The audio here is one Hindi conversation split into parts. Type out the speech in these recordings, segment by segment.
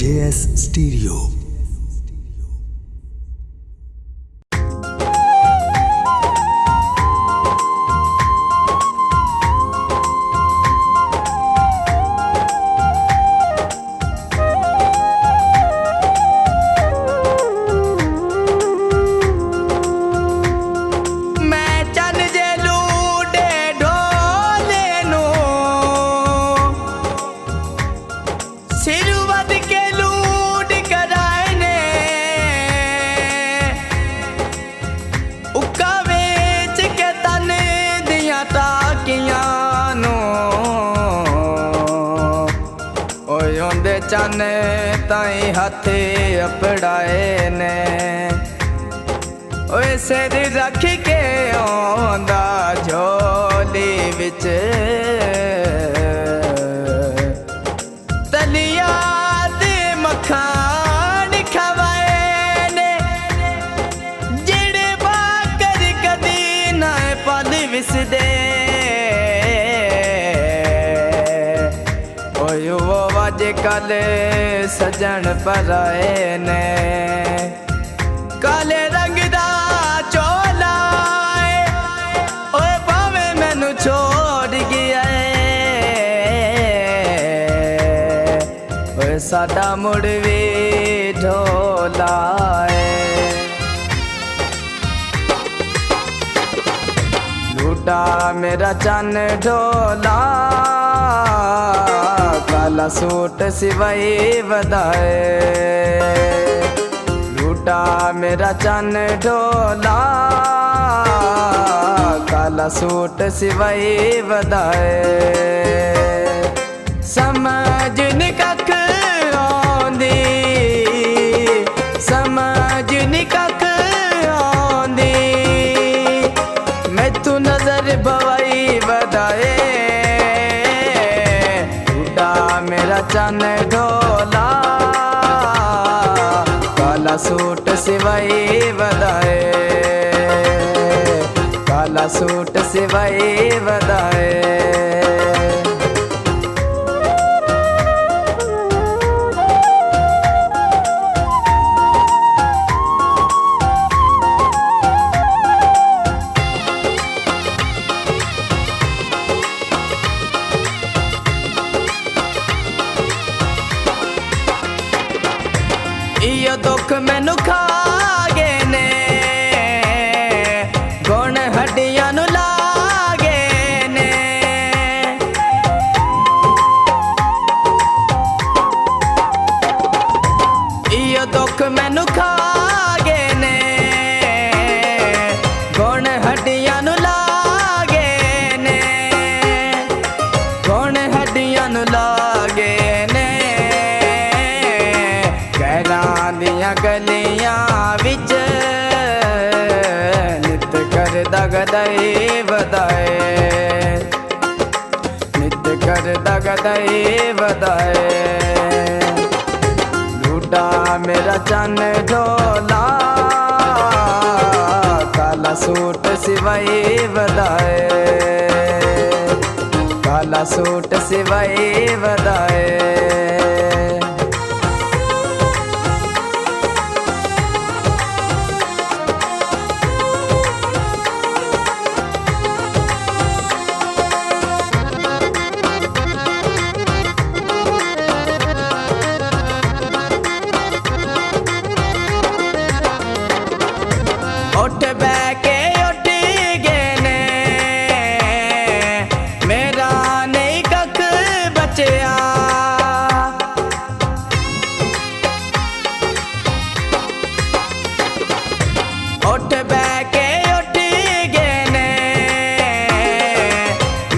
JS Stereo। चाने ताई हाथे अपड़ाए ने ओए सिर रख के आंदा झोली विच तलिया दे मखान खवाए ने जेड़े बाकर कदी ना पल विसदे कल सजन पर आए ने काले रंग दा चोला ओए भावे मैनू छोड़ गया ओए साडा मुड़ भी ढोला लूटा मेरा चन ढोला काला सूट सिवाई वदाए लूटा मेरा चन ढोला काला सूट सिवाई वदाए समझ नी कख आंदी समझ नी कख आंदी मैथू नजर भवाई वदाए मेरा चन ढोला काला सूट सिवाई वदाए काला सूट सिवाई वदाए यो दुख मैनू खा गए ने गुण हड्डियां नू ला गए ने यो दुख मैनू खा गए ने गुण हड्डियां नू ला गए ने गुण हड्डियां नू ला गए ने गलियां विच नित करदा गदाई वदाए नित करदा गदाई वदाए लूटा मेरा चन ढोला काला सूट सिवाई वदाए काला सूट सिवाई वदाए उठ बैके उठ गए ने मेरा नहीं कख बचया उठ बैके उठ गए ने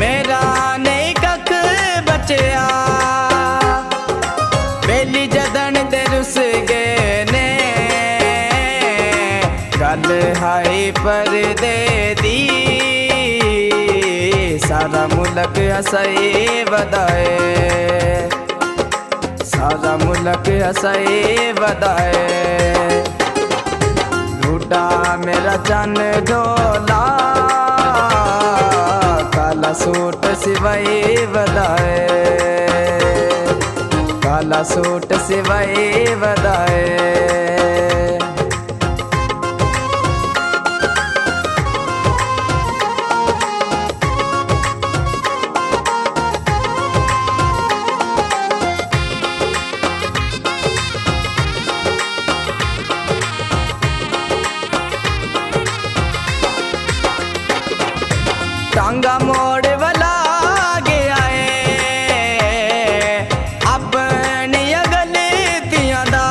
मेरा नहीं कख बचया बेली जदन दे रुस गए ने गल हाई परदे दी सारा मुल्क हसाई वदाए सारा मुल्क हसाई वदाए लूटा मेरा चन ढोला काला सूट सिवाई वदाए काला सूट सिवाई वदाए। टांगा मोड़ वाला गया है अपनी गलतियां दा।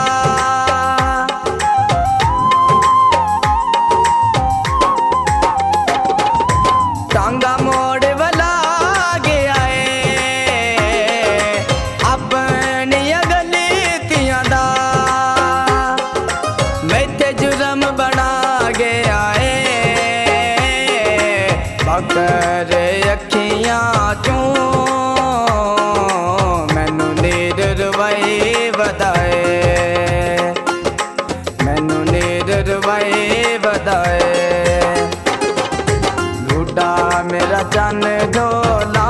टांगा मोड़ वाला गया है अपनी गलतियां दा। मैथे जुर्म बना गया है बकर अखियां चों मैनू नीर रवाई वदाए। मैनू नीर रवाई वदाए। लूटा मेरा चन ढोला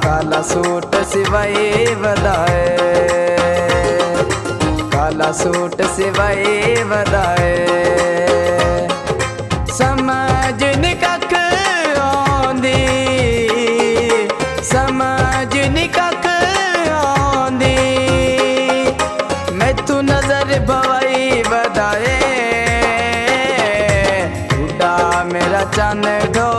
काला सूट सिवाई वदाए। काला सूट सिवाई वदाए। समझ नी कख आंदी समझ नी कख आंदी मैथू नजर भवाई वदाए। उड़ा मेरा चन ढो